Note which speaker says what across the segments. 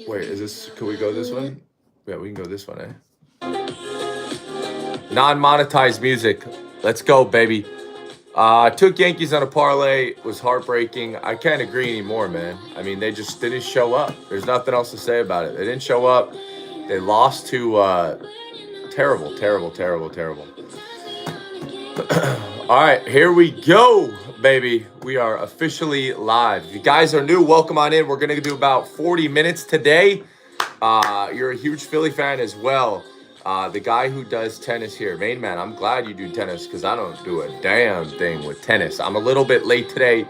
Speaker 1: Wait, is this? Can we go this one? Yeah, we can go this one, eh? Non-monetized music. Let's go, baby. Took Yankees on a parlay. Was heartbreaking. I can't agree anymore, man. I mean, they just didn't show up. There's nothing else to say about it. They didn't show up. They lost to terrible, terrible, terrible, terrible. All right, here we go, baby. We are officially live. If you guys are new, welcome on in. We're going to do about 40 minutes today. You're a huge Philly fan as well. The guy who does tennis here, main man, I'm glad you do tennis because I don't do a damn thing with tennis. I'm a little bit late today,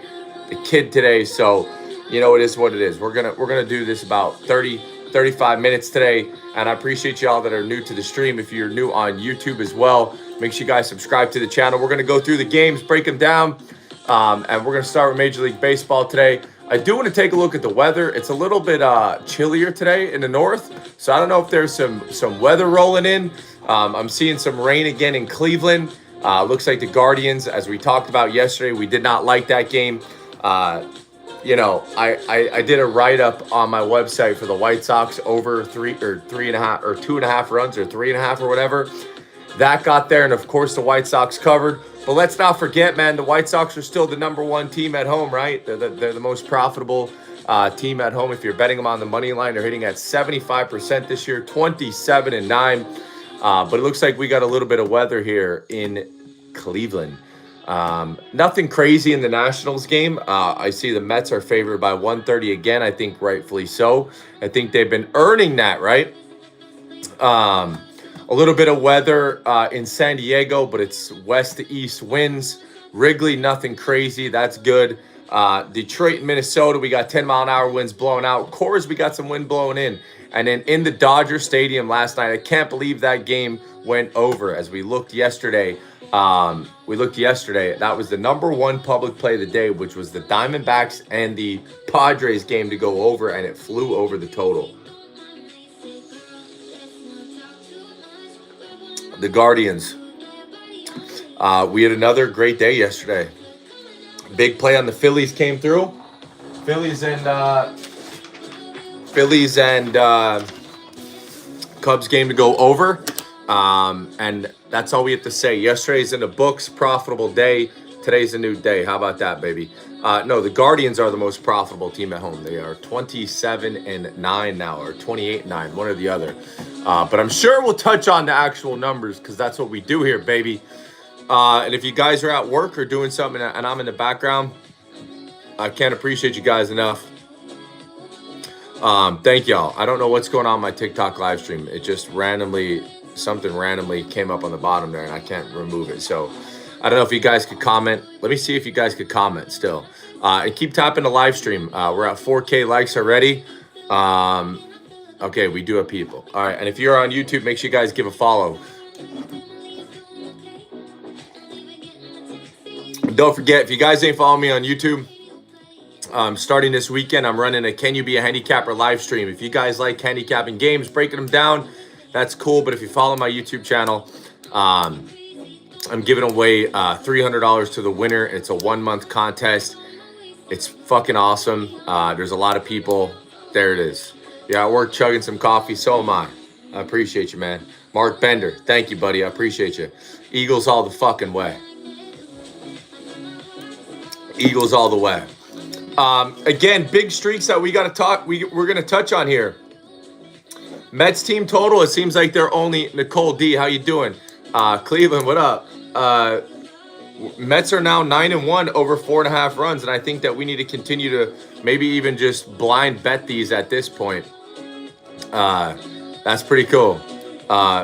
Speaker 1: the kid today, so you know it is what it is. We're gonna do this about 35 minutes today, and I appreciate y'all that are new to the stream. If you're new on YouTube as well, make sure you guys subscribe to the channel. We're gonna go through the games, break them down, and we're gonna start with Major League Baseball today. I do want to take a look at the weather. It's a little bit chillier today in the north, so I don't know if there's some weather rolling in. I'm seeing some rain again in Cleveland. Looks like the Guardians, as we talked about yesterday, we did not like that game. You know, I did a write-up on my website for the White Sox over 3.5 or 2.5 runs or 3.5 or whatever. That got there, and of course the White Sox covered. But let's not forget, man, the White Sox are still the #1 team at home, right? They're the most profitable team at home. If you're betting them on the money line, they're hitting at 75% this year, 27-9. But it looks like we got a little bit of weather here in Cleveland. Nothing crazy in the Nationals game. I see the Mets are favored by 130 again. I think rightfully so. I think they've been earning that, right? A little bit of weather in San Diego, but it's west to east winds. Wrigley, nothing crazy. That's good. Detroit and Minnesota, we got 10-mile-an-hour winds blowing out. Coors, we got some wind blowing in. And then in the Dodger Stadium last night, I can't believe that game went over. As we looked yesterday, that was the #1 public play of the day, which was the Diamondbacks and the Padres game to go over, and it flew over the total. The Guardians. We had another great day yesterday. Big play on the Phillies came through. Phillies and Cubs game to go over. And that's all we have to say. Yesterday's in the books. Profitable day. Today's a new day. How about that, baby? No, the Guardians are the most profitable team at home. They are 27-9 now, or 28-9, one or the other. But I'm sure we'll touch on the actual numbers because that's what we do here, baby. And if you guys are at work or doing something and I'm in the background, I can't appreciate you guys enough. Thank y'all. I don't know what's going on my TikTok live stream. It just something randomly came up on the bottom there and I can't remove it. So I don't know if you guys could comment. Let me see if you guys could comment still. And keep tapping the live stream. We're at 4K likes already. Okay, we do have people. All right, and if you're on YouTube, make sure you guys give a follow. Don't forget, if you guys ain't following me on YouTube, starting this weekend, I'm running a Can You Be a Handicapper live stream. If you guys like handicapping games, breaking them down, that's cool. But if you follow my YouTube channel, I'm giving away $300 to the winner. It's a 1-month contest. It's fucking awesome. There's a lot of people. There it is. Yeah, at work chugging some coffee. So am I. I appreciate you, man. Mark Bender. Thank you, buddy. I appreciate you. Eagles all the fucking way. Eagles all the way. Again, big streaks that we got to talk. We're going to touch on here. Mets team total. It seems like they're only Nicole D. How you doing? Cleveland, what up? Mets are now 9-1 over 4.5 runs, and I think that we need to continue to maybe even just blind bet these at this point. That's pretty cool.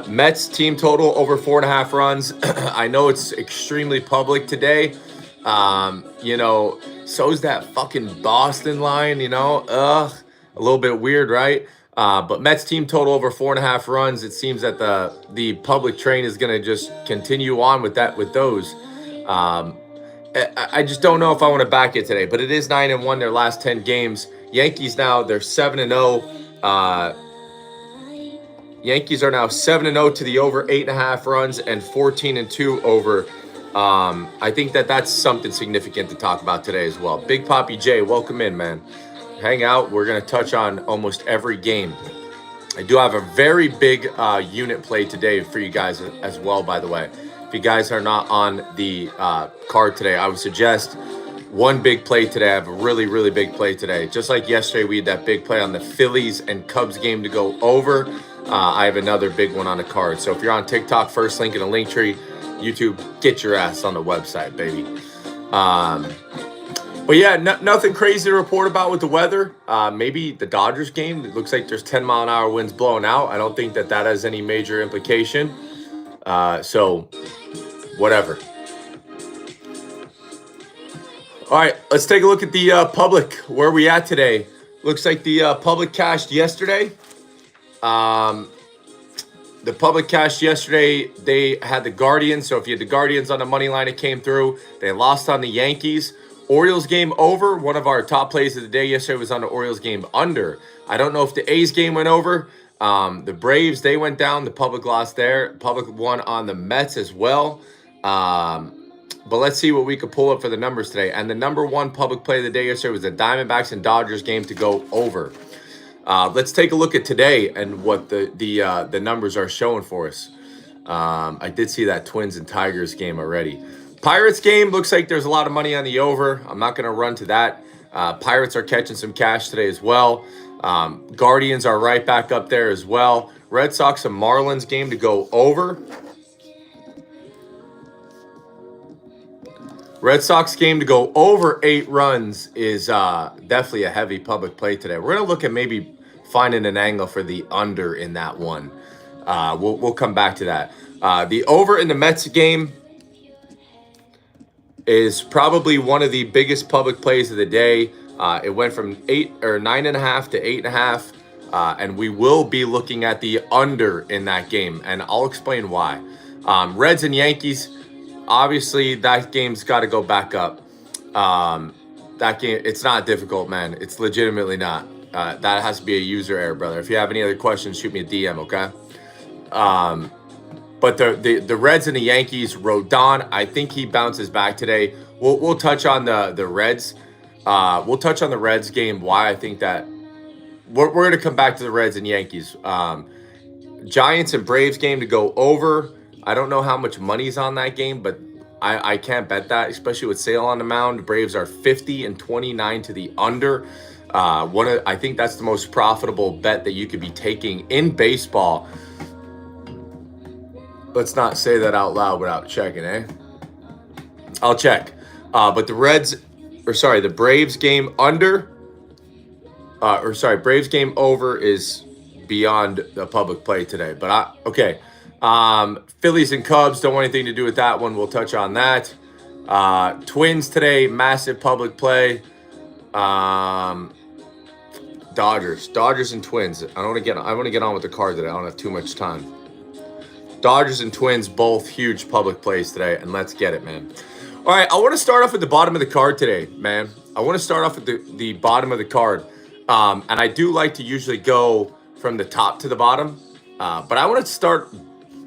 Speaker 1: Mets team total over 4.5 runs. I know it's extremely public today. You know, so's that fucking Boston line, you know, a little bit weird, right? But Mets team total over 4.5 runs. It seems that the public train is going to just continue on with those. I just don't know if I want to back it today, but it is 9-1 their last 10 games. Yankees now, they're 7-0. Yankees are now 7-0 to the over 8.5 runs and 14-2 over. I think that's something significant to talk about today as well. Big Poppy J, welcome in, man. hang out. We're going to touch on almost every game. I do have a very big unit play today for you guys as well, by the way. If you guys are not on the card today, I would suggest one big play today. I have a really, really big play today. Just like yesterday, we had that big play on the Phillies and Cubs game to go over. I have another big one on the card. So if you're on TikTok, first link in the link tree. YouTube, get your ass on the website, baby. But yeah, nothing crazy to report about with the weather. Maybe the Dodgers game. It looks like there's 10-mile-an-hour winds blowing out. I don't think that has any major implication. So, whatever. All right, let's take a look at the public. Where are we at today? Looks like the public cashed yesterday. The public cash yesterday, they had the Guardians. So if you had the Guardians on the money line, it came through. They lost on the Yankees. Orioles game over. One of our top plays of the day yesterday was on the Orioles game under. I don't know if the A's game went over. The Braves, they went down. The public lost there. Public won on the Mets as well. But let's see what we could pull up for the numbers today. And the number one public play of the day yesterday was the Diamondbacks and Dodgers game to go over. Let's take a look at today and what the numbers are showing for us. I did see that Twins and Tigers game already. Pirates game looks like there's a lot of money on the over. I'm not going to run to that. Pirates are catching some cash today as well. Guardians are right back up there as well. Red Sox and Marlins game to go over. Red Sox game to go over 8 runs is definitely a heavy public play today. We're going to look at maybe finding an angle for the under in that one. We'll come back to that. The over in the Mets game is probably one of the biggest public plays of the day. It went from 9.5 to 8.5, and we will be looking at the under in that game, and I'll explain why. Reds and Yankees, obviously that game's got to go back up. That game, it's not difficult, man. It's legitimately not. That has to be a user error, brother. If you have any other questions, shoot me a DM, okay? But the Reds and the Yankees, Rodon, I think he bounces back today. We'll touch on the Reds. We'll touch on the Reds game. Why I think that we're going to come back to the Reds and Yankees. Giants and Braves game to go over. I don't know how much money's on that game, but I can't bet that, especially with Sale on the mound. Braves are 50-29 to the under. I think that's the most profitable bet that you could be taking in baseball. Let's not say that out loud without checking, eh? I'll check. But the Braves game under, Braves game over is beyond the public play today. But okay. Phillies and Cubs, don't want anything to do with that one. We'll touch on that. Twins today, massive public play. Dodgers and Twins. I want to get on with the card today. I don't have too much time. Dodgers and Twins, both huge public plays today, and let's get it, man. All right, I want to start off at the bottom of the card today, man. I want to start off at the bottom of the card, and I do like to usually go from the top to the bottom, but I want to start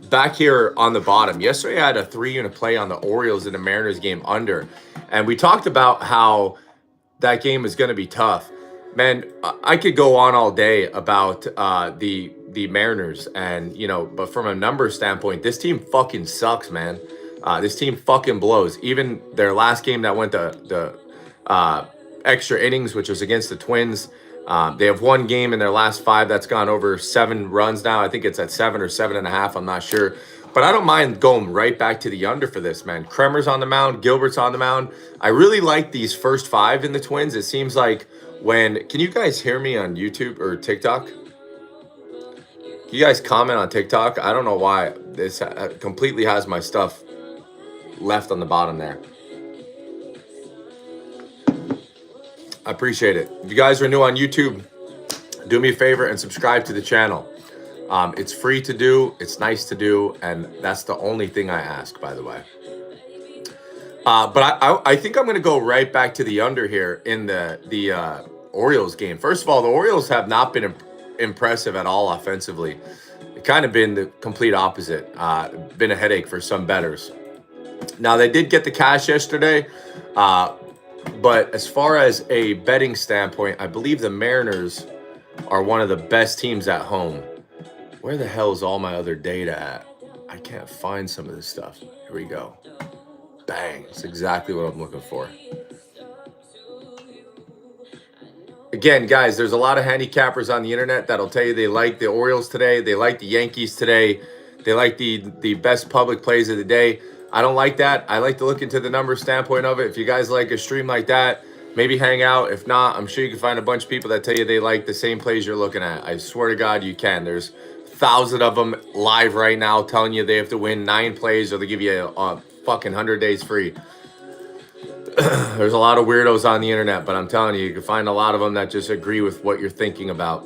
Speaker 1: back here on the bottom. Yesterday, I had a 3-unit play on the Orioles in the Mariners game under, and we talked about how that game is going to be tough. Man, I could go on all day about the Mariners, and but from a numbers standpoint, this team fucking sucks, man. This team fucking blows. Even their last game that went the extra innings, which was against the Twins, they have one game in their last 5 that's gone over 7 runs now. I think it's at 7 or 7.5. I'm not sure. But I don't mind going right back to the under for this, man. Kremer's on the mound. Gilbert's on the mound. I really like these first 5 in the Twins. It seems like can you guys hear me on YouTube or TikTok? Can you guys comment on TikTok? I don't know why this completely has my stuff left on the bottom there. I appreciate it. If you guys are new on YouTube, do me a favor and subscribe to the channel. It's free to do. It's nice to do. And that's the only thing I ask, by the way. But I think I'm going to go right back to the under here in the Orioles game. First of all, the Orioles have not been impressive at all offensively. It's kind of been the complete opposite. Been a headache for some bettors. Now, they did get the cash yesterday. But as far as a betting standpoint, I believe the Mariners are one of the best teams at home. Where the hell is all my other data at? I can't find some of this stuff. Here we go. Bang. It's exactly what I'm looking for. Again, guys, there's a lot of handicappers on the internet that'll tell you they like the Orioles today, they like the Yankees today, they like the best public plays of the day. I don't like that. I like to look into the number standpoint of it. If you guys like a stream like that, maybe hang out. If not, I'm sure you can find a bunch of people that tell you they like the same plays you're looking at. I swear to God, you can. There's 1,000 of them live right now telling you they have to win 9 plays or they give you a fucking 100 days free. There's a lot of weirdos on the internet, but I'm telling you, you can find a lot of them that just agree with what you're thinking about.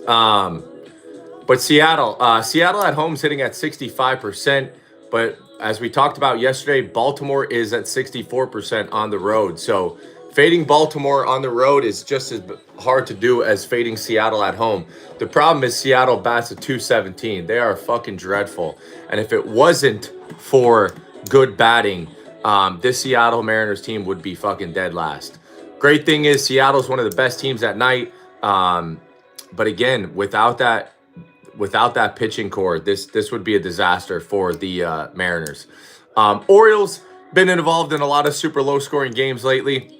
Speaker 1: But Seattle at home is hitting at 65%. But as we talked about yesterday, Baltimore is at 64% on the road. So fading Baltimore on the road is just as hard to do as fading Seattle at home. The problem is Seattle bats at 217. They are fucking dreadful. And if it wasn't for good batting, this Seattle Mariners team would be fucking dead last. Great thing is Seattle's one of the best teams at night. But again, without that pitching core, this would be a disaster for the Mariners. Orioles been involved in a lot of super low scoring games lately.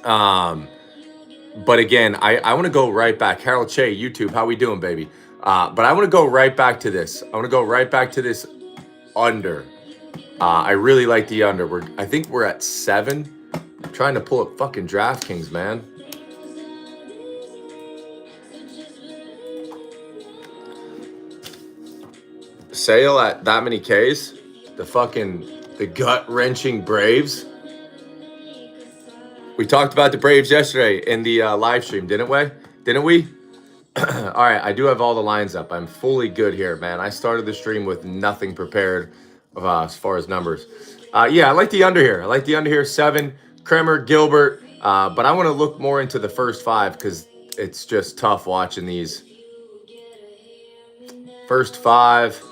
Speaker 1: But again, I want to go right back. Harold Che, YouTube, how we doing, baby? But I want to go right back to this. I want to go right back to this under. I really like the under. I think we're at 7. I'm trying to pull up fucking DraftKings, man. Sale at that many Ks. The gut-wrenching Braves. We talked about the Braves yesterday in the live stream, didn't we? All right, I do have all the lines up. I'm fully good here, man. I started the stream with nothing prepared as far as numbers. Yeah, I like the under here. I like the under here, 7. Kremer, Gilbert. But I want to look more into the first 5 because it's just tough watching these. First 5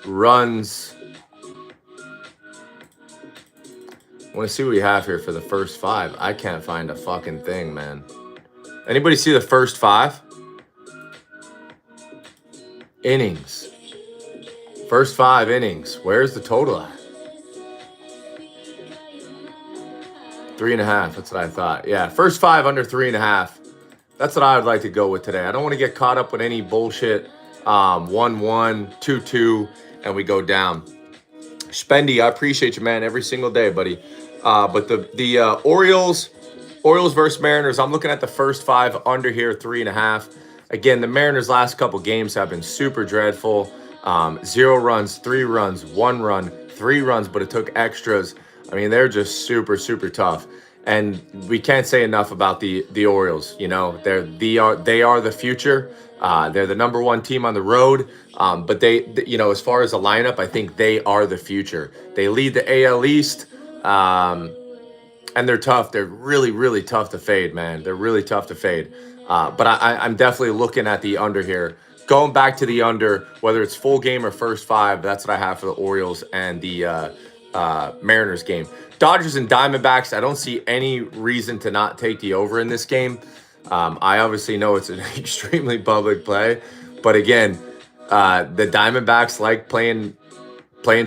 Speaker 1: runs. I want to see what we have here for the first 5. I can't find a fucking thing, man. Anybody see the first 5? Innings. First 5 innings. Where's the total at? 3.5. That's what I thought. Yeah, first 5 under 3.5. That's what I would like to go with today. I don't want to get caught up with any bullshit. 1-1, 2-2, and we go down. Spendy, I appreciate you, man, every single day, buddy. But the Orioles versus Mariners, I'm looking at the first 5 under here, 3.5. Again, the Mariners' last couple games have been super dreadful. 0 runs, 3 runs, 1 run, 3 runs, but it took extras. I mean, they're just super, super tough. And we can't say enough about the Orioles. You know, they are the future. They're the number 1 team on the road. But they, you know, as far as the lineup, I think they are the future. They lead the AL East. And they're tough. They're really, really tough to fade, man. They're really tough to fade. But I'm definitely looking at the under here. Going back to the under, whether it's full game or first 5, that's what I have for the Orioles and the Mariners game. Dodgers and Diamondbacks, I don't see any reason to not take the over in this game. I obviously know it's an extremely public play. But again, the Diamondbacks like playing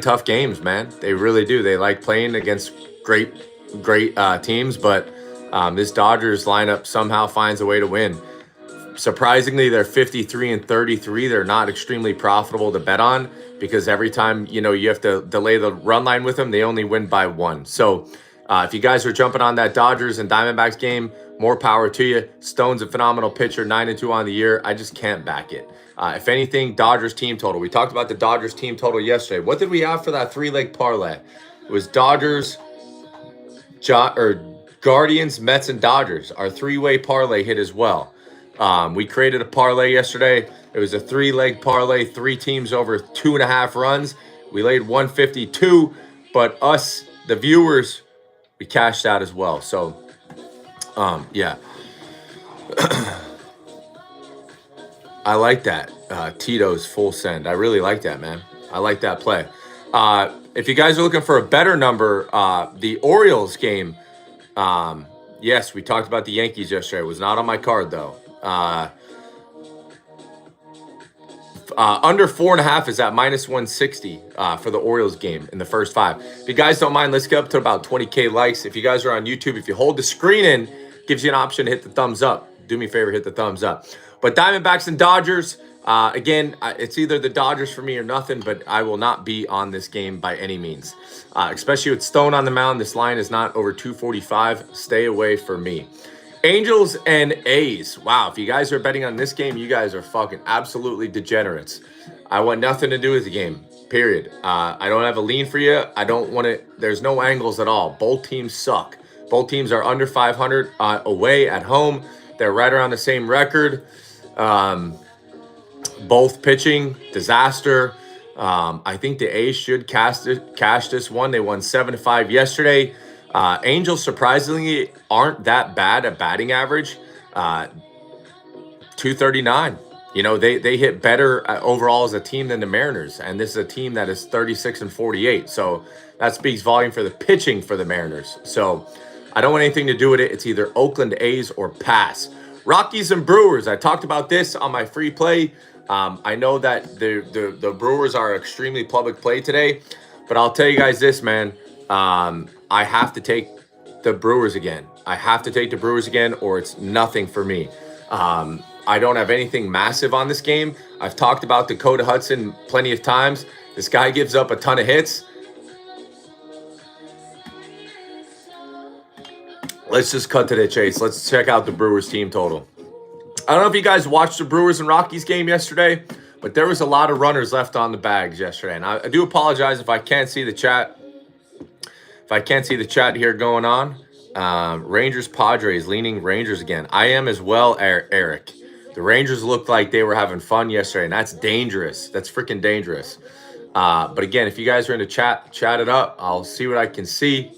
Speaker 1: tough games, man. They really do. They like playing against great teams, but this Dodgers lineup somehow finds a way to win. Surprisingly, they're 53-33. They're not extremely profitable to bet on because every time, you know, you have to delay the run line with them, they only win by 1. So if you guys are jumping on that Dodgers and Diamondbacks game, more power to you. Stone's a phenomenal pitcher, 9-2 on the year. I just can't back it. If anything, Dodgers team total. We talked about the Dodgers team total yesterday. What did we have for that 3-leg parlay? It was Dodgers, Guardians, Mets, and Dodgers. Our 3-way parlay hit as well. We created a parlay yesterday. It was a 3-leg parlay, 3 teams over 2.5 runs. We laid 152, but us, the viewers, we cashed out as well. So, yeah. I like that. Tito's full send. I really like that, man. I like that play. If you guys are looking for a better number, the Orioles game, Yes, we talked about the Yankees yesterday. It was not on my card, though. Under 4.5 is at minus 160 for the Orioles game in the first 5. If you guys don't mind, let's get up to about 20K likes. If you guys are on YouTube, if you hold the screen in, gives you an option to hit the thumbs up. Do me a favor, hit the thumbs up. But Diamondbacks and Dodgers, again, it's either the Dodgers for me or nothing, but I will not be on this game by any means. Especially with Stone on the mound, this line is not over 245. Stay away from me. Angels and A's. Wow, if you guys are betting on this game, you guys are fucking absolutely degenerates. I want nothing to do with the game, period. I don't have a lean for you. I don't want to. There's no angles at all. Both teams suck. Both teams are under 500 away at home. They're right around the same record. Both pitching, disaster. I think the A's should cash this one. They won 7-5 yesterday. Angels surprisingly aren't that bad at batting average. 239. You know, they hit better overall as a team than the Mariners. And this is a team that is 36-48. So that speaks volume for the pitching for the Mariners. So I don't want anything to do with it. It's either Oakland A's or pass. Rockies and Brewers. I talked about this on my free play. I know that the Brewers are extremely public play today. But I'll tell you guys this, man. I have to take the Brewers again. I have to take the Brewers again, or it's nothing for me. I don't have anything massive on this game. I've talked about Dakota Hudson plenty of times. This guy gives up a ton of hits. Let's just cut to the chase. Let's check out the Brewers team total. I don't know if you guys watched the Brewers and Rockies game yesterday, but there was a lot of runners left on the bags yesterday. And I do apologize if I can't see the chat. If I can't see the chat here going on. Rangers, Padres, leaning Rangers again. I am as well, Eric. The Rangers looked like they were having fun yesterday, and that's dangerous. That's freaking dangerous. But again, if you guys are in the chat it up. I'll see what I can see.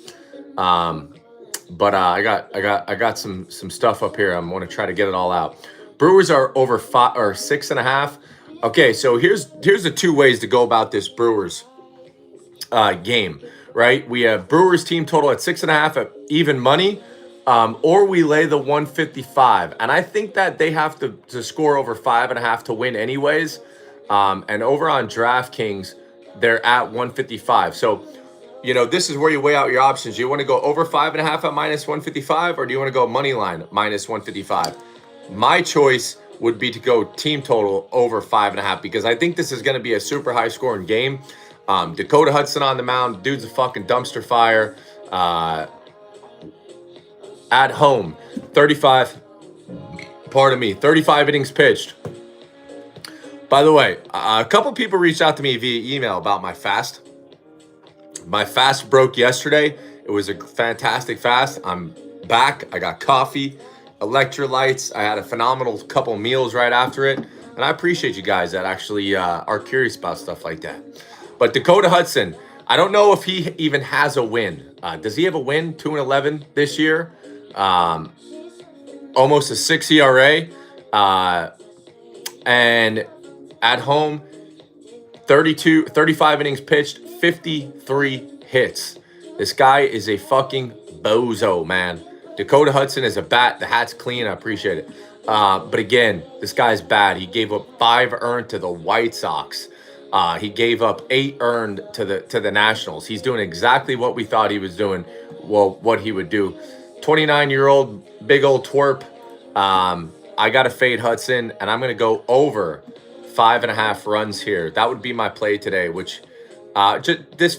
Speaker 1: But I got some stuff up here. I'm going to try to get it all out. Brewers are over 5 or 6.5. Okay, so here's the two ways to go about this Brewers game. Right, we have Brewers team total at 6.5 at even money, or we lay the 155. And I think that they have to score over 5.5 to win anyways. And over on DraftKings, they're at 155. So, you know, this is where you weigh out your options. You want to go over 5.5 at minus 155, or do you want to go money line minus 155? My choice would be to go team total over 5.5 because I think this is going to be a super high scoring game. Dakota Hudson on the mound. Dude's a fucking dumpster fire. At home, 35 innings pitched. By the way, a couple people reached out to me via email about my fast. My fast broke yesterday. It was a fantastic fast. I'm back. I got coffee, electrolytes. I had a phenomenal couple meals right after it. And I appreciate you guys that actually are curious about stuff like that. But Dakota Hudson, I don't know if he even has a win. Does he have a win? 2-11 this year. Almost a 6 ERA. And at home, 35 innings pitched, 53 hits. This guy is a fucking bozo, man. Dakota Hudson is a bat. The hat's clean. I appreciate it. But again, this guy's bad. He gave up 5 earned to the White Sox. He gave up 8 earned to the Nationals. He's doing exactly what we thought he was doing. Well, what he would do. 29-year-old big old twerp. I got to fade Hudson, and I'm going to go over 5.5 runs here. That would be my play today. Which this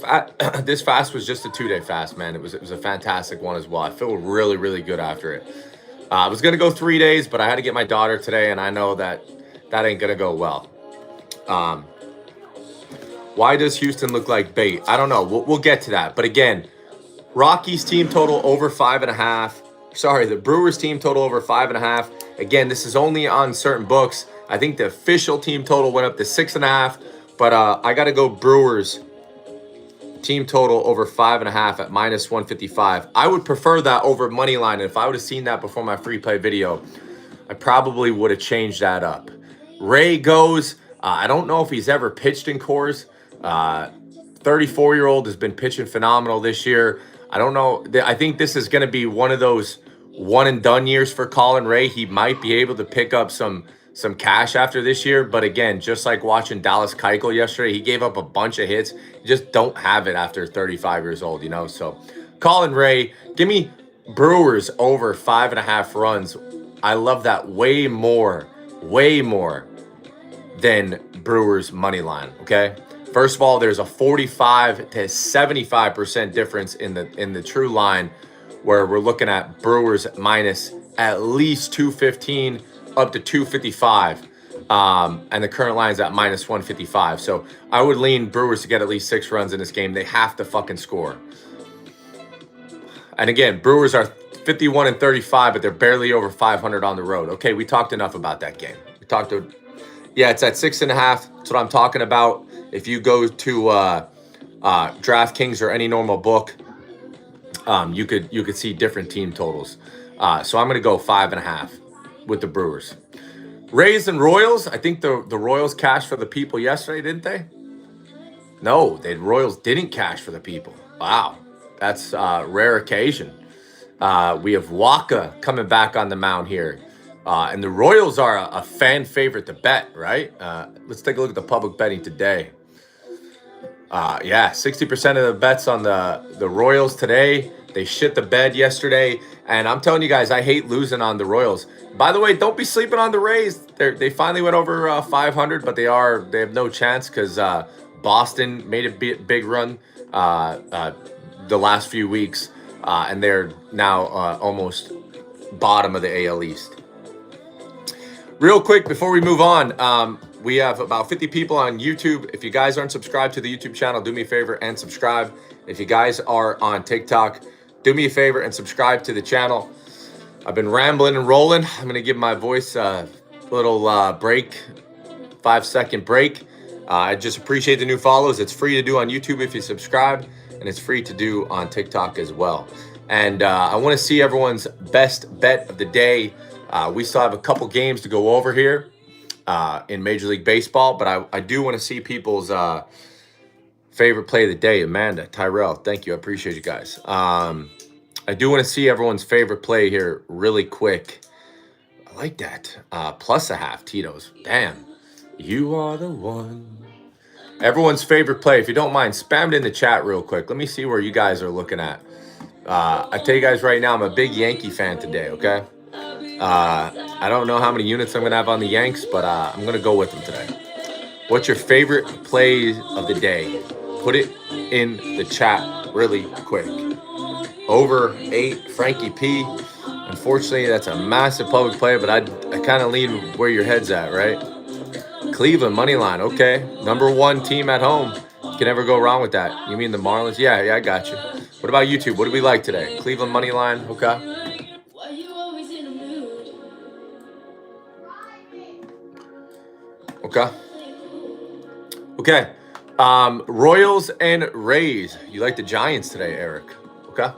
Speaker 1: fast was just a 2-day fast, man. It was a fantastic one as well. I feel really, really good after it. I was going to go 3 days, but I had to get my daughter today, and I know that ain't going to go well. Why does Houston look like bait? I don't know. We'll get to that. But again, Rockies team total over 5.5. Sorry, the Brewers team total over 5.5. Again, this is only on certain books. I think the official team total went up to 6.5. But I got to go Brewers team total over 5.5 at minus 155. I would prefer that over money line. And if I would have seen that before my free play video, I probably would have changed that up. Ray goes. I don't know if he's ever pitched in Coors. 34-year-old has been pitching phenomenal this year. I don't know. I think this is going to be one of those one and done years for Colin Ray. He might be able to pick up some cash after this year, but again, just like watching Dallas Keuchel yesterday, he gave up a bunch of hits. You just don't have it after 35 years old, you know. So, Colin Ray, give me Brewers over 5.5 runs. I love that way more than Brewers money line. Okay. First of all, there's a 45 to 75% difference in the true line, where we're looking at Brewers minus at least 215 up to 255. And the current line is at minus 155. So I would lean Brewers to get at least 6 runs in this game. They have to fucking score. And again, Brewers are 51 and 35, but they're barely over 500 on the road. Okay, we talked enough about that game. Yeah, it's at 6.5. That's what I'm talking about. If you go to DraftKings or any normal book, you could see different team totals. So I'm gonna go 5.5 with the Brewers. Rays and Royals. I think the Royals cashed for the people yesterday, didn't they? No, the Royals didn't cash for the people. Wow, that's a rare occasion. We have Waka coming back on the mound here. And the Royals are a fan favorite to bet, right? Let's take a look at the public betting today. Yeah, 60% of the bets on the Royals today. They shit the bed yesterday. And I'm telling you guys, I hate losing on the Royals. By the way, don't be sleeping on the Rays. They finally went over 500, but they have no chance because Boston made a big run the last few weeks. And they're now almost bottom of the AL East. Real quick, before we move on, we have about 50 people on YouTube. If you guys aren't subscribed to the YouTube channel, do me a favor and subscribe. If you guys are on TikTok, do me a favor and subscribe to the channel. I've been rambling and rolling. I'm going to give my voice a little break, 5-second break. I just appreciate the new follows. It's free to do on YouTube if you subscribe, and it's free to do on TikTok as well. And I want to see everyone's best bet of the day. We still have a couple games to go over here in Major League Baseball, but I do want to see people's favorite play of the day. Amanda, Tyrell, thank you. I appreciate you guys. I do want to see everyone's favorite play here really quick. I like that. Plus a half, Tito's. Damn. You are the one. Everyone's favorite play. If you don't mind, spam it in the chat real quick. Let me see where you guys are looking at. I tell you guys right now, I'm a big Yankee fan today, okay? I don't know how many units I'm going to have on the Yanks, but I'm going to go with them today. What's your favorite play of the day? Put it in the chat really quick. Over 8, Frankie P. Unfortunately, that's a massive public play, but I kind of lean where your head's at, right? Cleveland, money line. Okay. Number 1 team at home. You can never go wrong with that. You mean the Marlins? Yeah, I got you. What about YouTube? What do we like today? Cleveland, money line. Okay. Okay. Royals and Rays. You like the Giants today, Eric. Okay.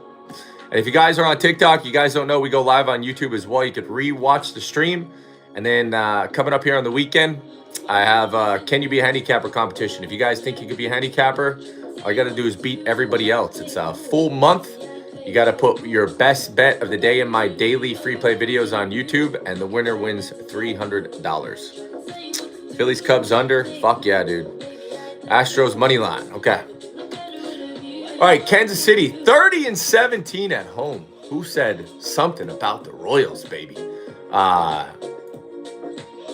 Speaker 1: And if you guys are on TikTok, you guys don't know, we go live on YouTube as well. You could re-watch the stream. And then coming up here on the weekend, I have Can You Be a Handicapper competition. If you guys think you could be a handicapper, all you got to do is beat everybody else. It's a full month. You got to put your best bet of the day in my daily free play videos on YouTube, and the winner wins $300. Phillies Cubs under. Fuck yeah, dude. Astros money line. Okay. All right, Kansas City 30-17 at home. Who said something about the Royals, baby?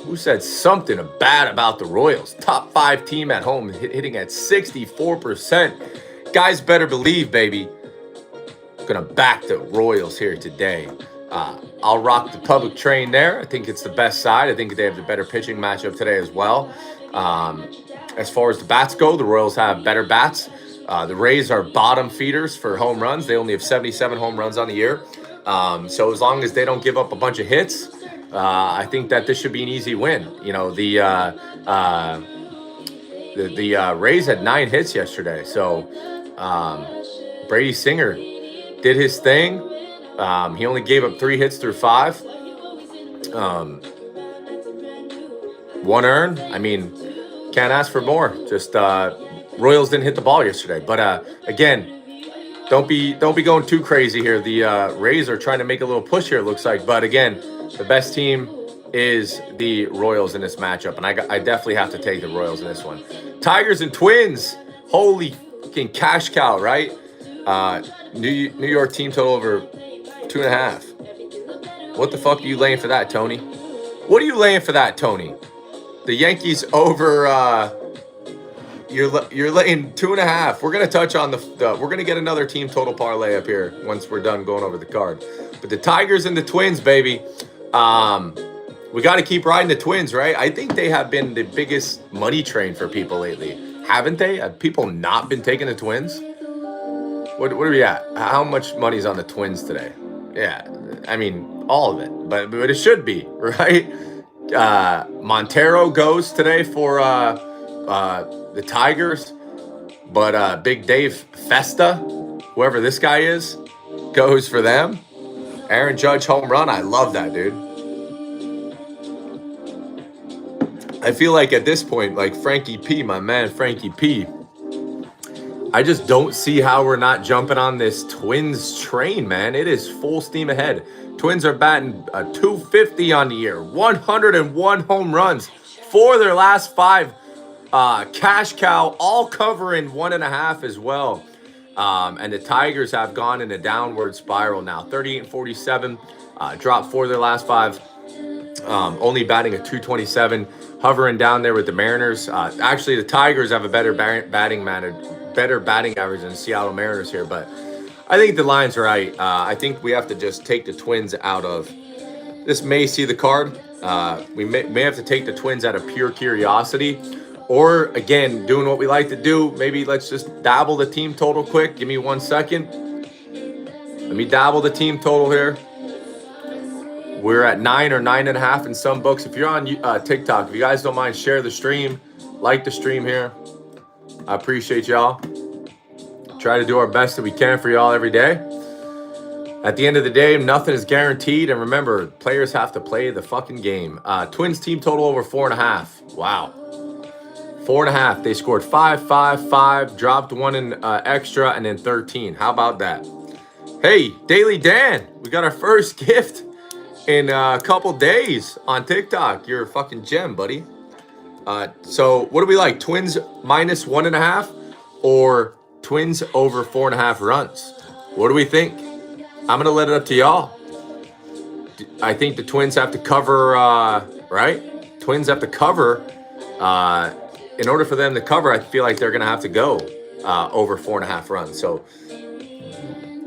Speaker 1: Who said something bad about the Royals? Top 5 team at home, hitting at 64%. Guys better believe, baby. Gonna back the Royals here today. I'll rock the public train there. I think it's the best side. I think they have the better pitching matchup today as well. As far as the bats go, the Royals have better bats. The Rays are bottom feeders for home runs. They only have 77 home runs on the year. So as long as they don't give up a bunch of hits, I think that this should be an easy win. You know, the Rays had 9 hits yesterday. So Brady Singer did his thing. He only gave up 3 hits through 5. 1 earned. I mean, can't ask for more. Just Royals didn't hit the ball yesterday. But again, don't be going too crazy here. The Rays are trying to make a little push here, it looks like. But again, the best team is the Royals in this matchup, and I definitely have to take the Royals in this one. Tigers and Twins. Holy fucking cash cow, right? New York team total over 2.5. What the fuck are you laying for that, Tony? What are you laying for that, Tony? The Yankees over. You're laying 2.5. We're gonna touch on we're gonna get another team total parlay up here once we're done going over the card. But the Tigers and the Twins, baby. We got to keep riding the Twins, right? I think they have been the biggest money train for people lately, haven't they? Have people not been taking the Twins? What are we at? How much money's on the Twins today? Yeah, I mean all of it, but it should be, right? Montero goes today for the Tigers, but Big Dave Festa, whoever this guy is, goes for them. Aaron Judge home run. I love that, dude. I feel like at this point, like Frankie P, my man Frankie P, I just don't see how we're not jumping on this Twins train, man. It is full steam ahead. Twins are batting 250 on the year, 101 home runs for their last 5. Cash cow, all covering 1.5 as well. And the Tigers have gone in a downward spiral now. 38-47, dropped 4 of their last 5. Only batting a 227, hovering down there with the Mariners. Actually, the Tigers have a better batting average than the Seattle Mariners here, but I think the line's right. I think we have to just take the Twins out of this. May see the card. We may have to take the Twins out of pure curiosity, or again, doing what we like to do. Maybe let's just dabble the team total quick. Give me 1 second. Let me dabble the team total here. We're at 9 or 9.5 in some books. If you're on TikTok, if you guys don't mind, share the stream, like the stream here. I appreciate y'all. Try to do our best that we can for y'all every day. At the end of the day, nothing is guaranteed. And remember, players have to play the fucking game. Twins team total over 4.5. Wow. 4.5. They scored 5, 5, 5, dropped 1 in extra, and then 13. How about that? Hey, Daily Dan, we got our first gift in a couple days on TikTok. You're a fucking gem, buddy. So what do we like? Twins minus 1.5 or Twins over 4.5 runs? What do we think? I'm gonna let it up to y'all. I think the Twins have to cover, right? Twins have to cover. In order for them to cover, I feel like they're gonna have to go over 4.5 runs. So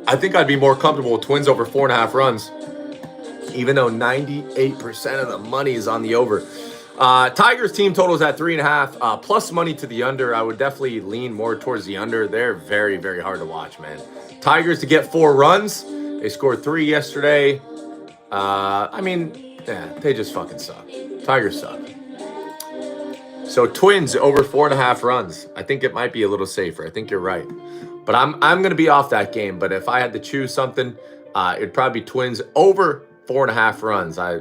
Speaker 1: I think I'd be more comfortable with Twins over 4.5 runs, even though 98% of the money is on the over. Tigers team total is at 3.5, plus money to the under. I would definitely lean more towards the under. They're very, very hard to watch, man. Tigers to get 4 runs. They scored 3 yesterday. I mean, yeah, they just fucking suck. Tigers suck. So Twins over 4.5 runs. I think it might be a little safer. I think you're right. But I'm gonna be off that game. But if I had to choose something, it'd probably be Twins over 4.5 runs. I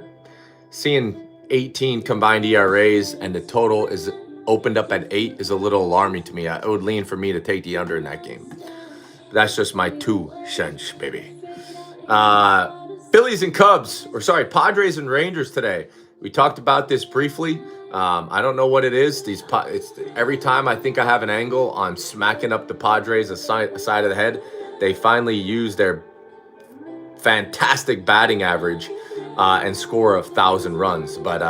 Speaker 1: seeing 18 combined ERAs and the total is opened up at 8 is a little alarming to me. It would lean for me to take the under in that game. That's just my 2 cents, baby. Phillies and Cubs, or sorry, Padres and Rangers today. We talked about this briefly. I don't know what it is. It's every time I think I have an angle on smacking up the Padres a side of the head, they finally use their fantastic batting average and score 1,000 runs. But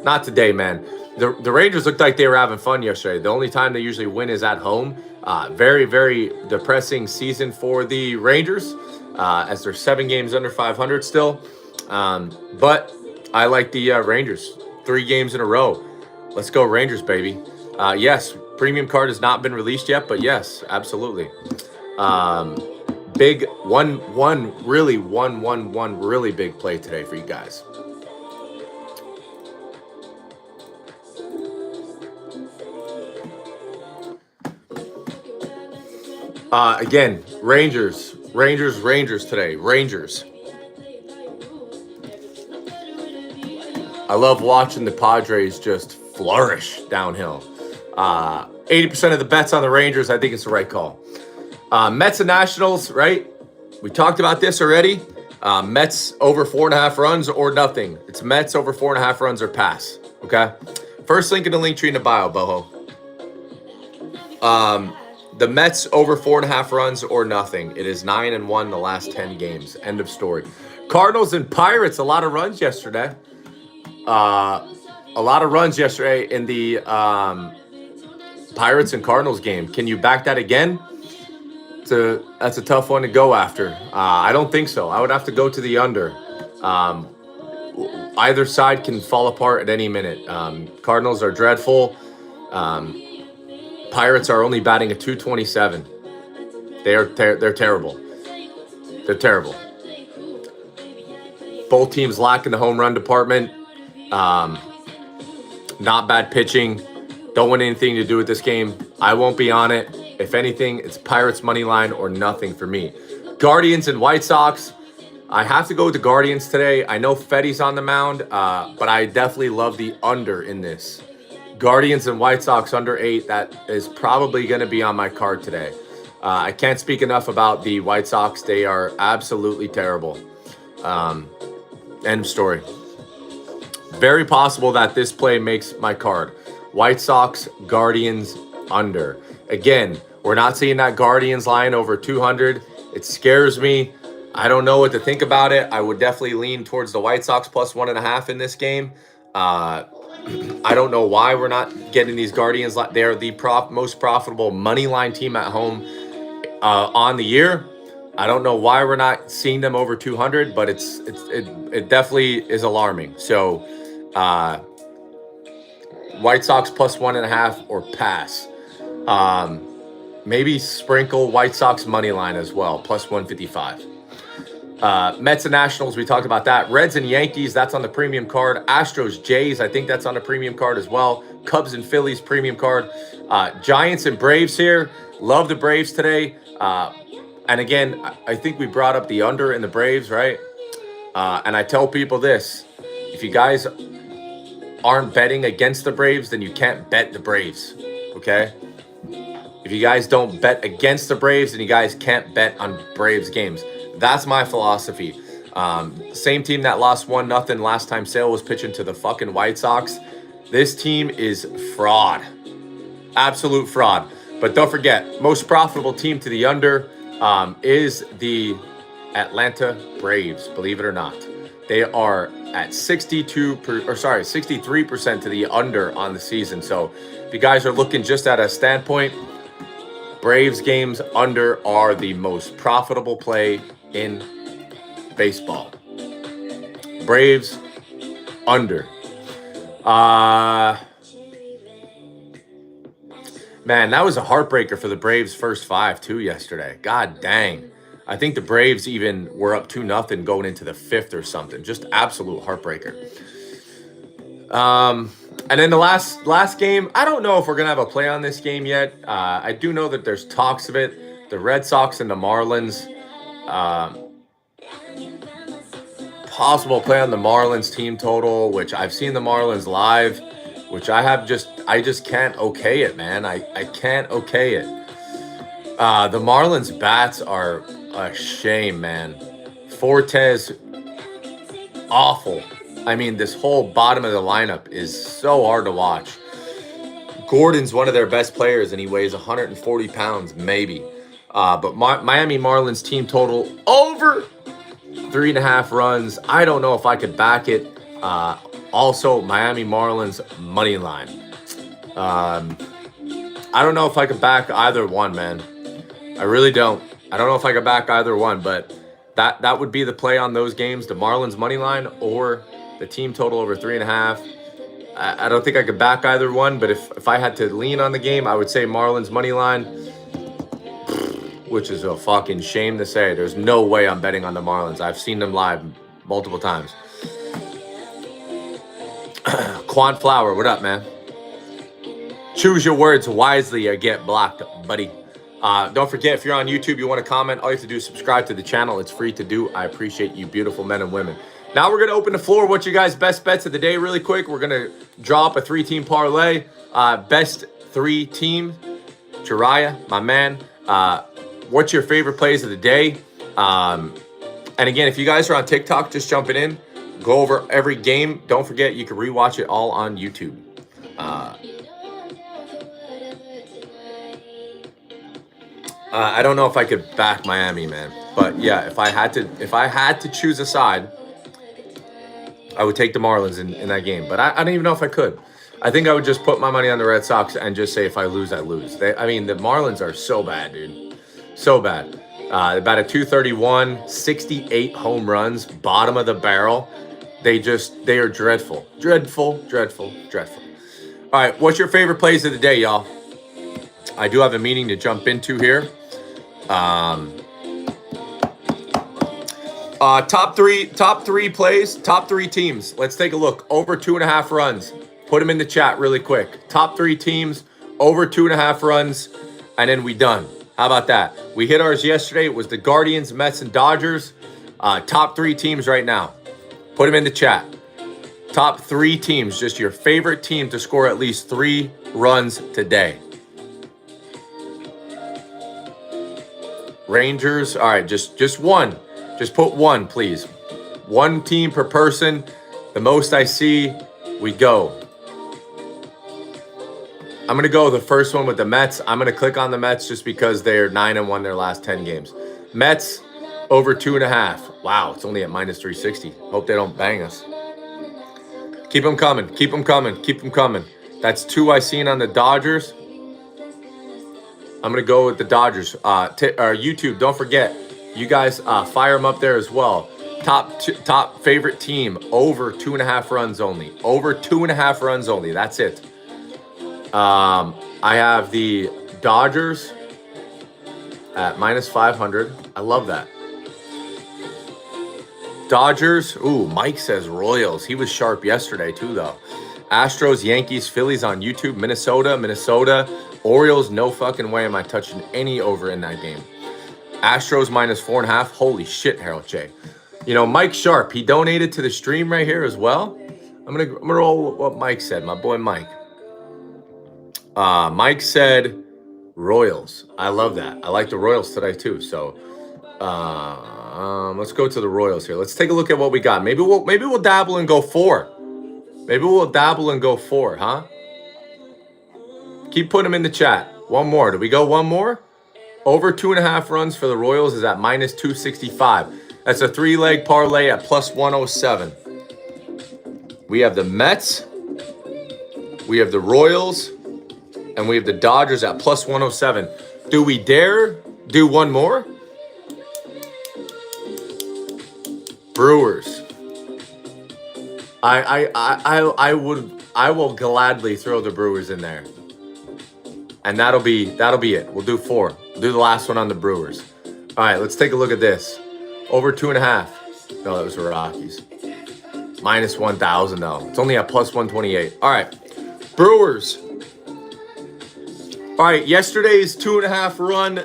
Speaker 1: not today, man. The Rangers looked like they were having fun yesterday. The only time they usually win is at home. Very, very depressing season for the Rangers, as they're 7 games under 500 still. But I like the Rangers. 3 games in a row. Let's go Rangers, baby. Yes, premium card has not been released yet, but yes, absolutely. Big one really big play today for you guys. Again, Rangers today. Rangers. I love watching the Padres just flourish downhill. 80% of the bets on the Rangers. I think it's the right call. Mets and Nationals, right? We talked about this already. Mets over 4.5 runs or nothing. It's Mets over 4.5 runs or pass. Okay. First link in the link tree in the bio, Boho. The Mets over 4.5 runs or nothing. It is 9-1 the last 10 games. End of story. Cardinals and Pirates, a lot of runs yesterday. A lot of runs yesterday in the Pirates and Cardinals game. Can you back that again? That's a tough one to go after. I don't think so. I would have to go to the under. Either side can fall apart at any minute. Cardinals are dreadful. Pirates are only batting a 227. They're terrible. They're terrible. Both teams lack in the home run department. Not bad pitching. Don't want anything to do with this game. I won't be on it. If anything, it's Pirates money line or nothing for me. Guardians and White Sox. I have to go with the Guardians today. I know Fetty's on the mound, but I definitely love the under in this. Guardians and White Sox under 8. That is probably going to be on my card today. I can't speak enough about the White Sox. They are absolutely terrible. End of story. Very possible that this play makes my card. White Sox, Guardians, under. Again, we're not seeing that Guardians line over 200. It scares me. I don't know what to think about it. I would definitely lean towards the White Sox plus 1.5 in this game. I don't know why we're not getting these Guardians. They're the most profitable money line team at home on the year. I don't know why we're not seeing them over 200, but it definitely is alarming. So White Sox plus 1.5 or pass. Maybe sprinkle White Sox money line as well, plus 155. Mets and Nationals, we talked about that. Reds and Yankees, that's on the premium card. Astros, Jays, I think that's on the premium card as well. Cubs and Phillies, premium card. Giants and Braves here. Love the Braves today. And again, I think we brought up the under in the Braves, right? And I tell people this. If you guys aren't betting against the Braves, then you can't bet the Braves, okay? If you guys don't bet against the Braves, then you guys can't bet on Braves games. That's my philosophy. Same team that lost 1-0 last time Sale was pitching to the fucking White Sox. This team is fraud. Absolute fraud. But don't forget, most profitable team to the under is the Atlanta Braves, believe it or not. They are at 63% to the under on the season. So if you guys are looking just at a standpoint, Braves games under are the most profitable play in baseball. Braves under. Man, that was a heartbreaker for the Braves first 5 too yesterday. God dang. I think the Braves even were up 2-0 going into the 5th or something. Just absolute heartbreaker. And then the last game, I don't know if we're going to have a play on this game yet. I do know that there's talks of it. The Red Sox and the Marlins. Possible play on the Marlins team total, which I've seen the Marlins live, which I just can't okay it, man. I can't okay it. The Marlins bats are a shame, man. Fortes, awful. I mean, this whole bottom of the lineup is so hard to watch. Gordon's one of their best players, and he weighs 140 pounds, maybe. But Miami Marlins team total over 3.5 runs. I don't know if I could back it. Also, Miami Marlins money line. I don't know if I could back either one, man. I really don't. I don't know if I could back either one, but that would be the play on those games, the Marlins money line or the team total over 3.5. I don't think I could back either one, but if I had to lean on the game, I would say Marlins money line, which is a fucking shame to say. There's no way I'm betting on the Marlins. I've seen them live multiple times. Quant Flower, what up, man? Choose your words wisely or get blocked, buddy. Don't forget, if you're on YouTube, you want to comment, all you have to do is subscribe to the channel. It's free to do. I appreciate you beautiful men and women. Now we're going to open the floor. What's your guys' best bets of the day really quick? We're going to draw up a 3-team parlay. Best 3 team. Jiraiya, my man. what's your favorite plays of the day? And again, if you guys are on TikTok, just jumping in, go over every game. Don't forget, you can rewatch it all on YouTube. I don't know if I could back Miami, man. But yeah, if I had to choose a side, I would take the Marlins in that game. But I don't even know if I could. I think I would just put my money on the Red Sox and just say if I lose, I lose. The Marlins are so bad, dude. So bad. About a 231, 68 home runs, bottom of the barrel. They are dreadful. Dreadful. All right, what's your favorite plays of the day, y'all? I do have a meeting to jump into here. Top three plays, top three teams. Let's take a look. Over 2.5 runs. Put them in the chat really quick. Top three teams, over 2.5 runs, and then we done. How about that? We hit ours yesterday. It was the Guardians, Mets, and Dodgers. Top three teams right now. Put them in the chat. Top three teams, just your favorite team to score at least 3 runs today. Rangers. All right, just one. Just put one, please. One team per person. The most I see, we go. I'm going to go the first one with the Mets. I'm going to click on the Mets just because they're 9-1 their last 10 games. Mets over 2.5. Wow, it's only at minus 360. Hope they don't bang us. Keep them coming. Keep them coming. Keep them coming. That's 2 I seen on the Dodgers. I'm going to go with the Dodgers. YouTube, don't forget, you guys fire them up there as well. Top favorite team, over 2.5 runs only. Over 2.5 runs only. That's it. I have the Dodgers at minus 500. I love that. Dodgers. Ooh, Mike says Royals. He was sharp yesterday too, though. Astros, Yankees, Phillies on YouTube. Minnesota. Orioles, no fucking way am I touching any over in that game. Astros minus 4.5. Holy shit, Harold J. You know, Mike Sharp, he donated to the stream right here as well. I'm gonna roll what Mike said, my boy Mike. Mike said Royals. I love that. I like the Royals today too. So let's go to the Royals here. Let's take a look at what we got. Maybe we'll dabble and go 4. Maybe we'll dabble and go 4, huh? Keep putting them in the chat. One more. Do we go one more? Over 2.5 runs for the Royals is at minus 265. That's a 3-leg parlay at plus 107. We have the Mets. We have the Royals. And we have the Dodgers at plus 107. Do we dare do one more? Brewers. I will gladly throw the Brewers in there. And that'll be it. We'll do 4. We'll do the last one on the Brewers. All right, let's take a look at this. Over 2.5. No, that was the Rockies. Minus 1,000 though. It's only at plus 128. All right, Brewers. All right, yesterday's 2.5 run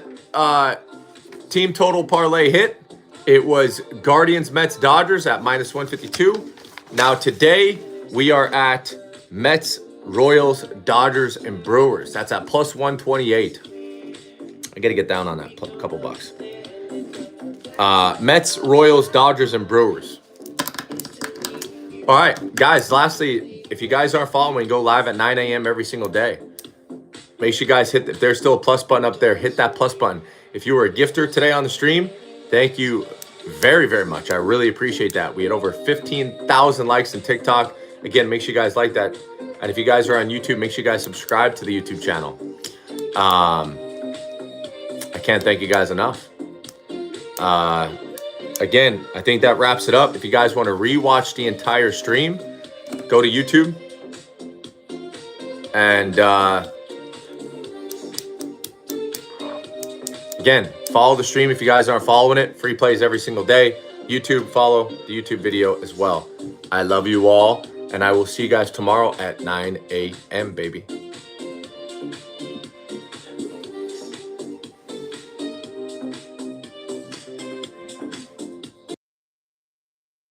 Speaker 1: team total parlay hit. It was Guardians, Mets, Dodgers at minus 152. Now today we are at Mets, Royals, Dodgers, and Brewers. That's at plus 128. I got to get down on that couple bucks. Mets, Royals, Dodgers, and Brewers. All right, guys, lastly, if you guys aren't following, go live at 9 a.m. every single day. Make sure you guys if there's still a plus button up there, hit that plus button. If you were a gifter today on the stream, thank you very, very much. I really appreciate that. We had over 15,000 likes on TikTok. Again, make sure you guys like that. And if you guys are on YouTube, make sure you guys subscribe to the YouTube channel. I can't thank you guys enough. Again, I think that wraps it up. If you guys want to rewatch the entire stream, go to YouTube. And again, follow the stream if you guys aren't following it. Free plays every single day. YouTube, follow the YouTube video as well. I love you all, and I will see you guys tomorrow at 9 a.m., baby.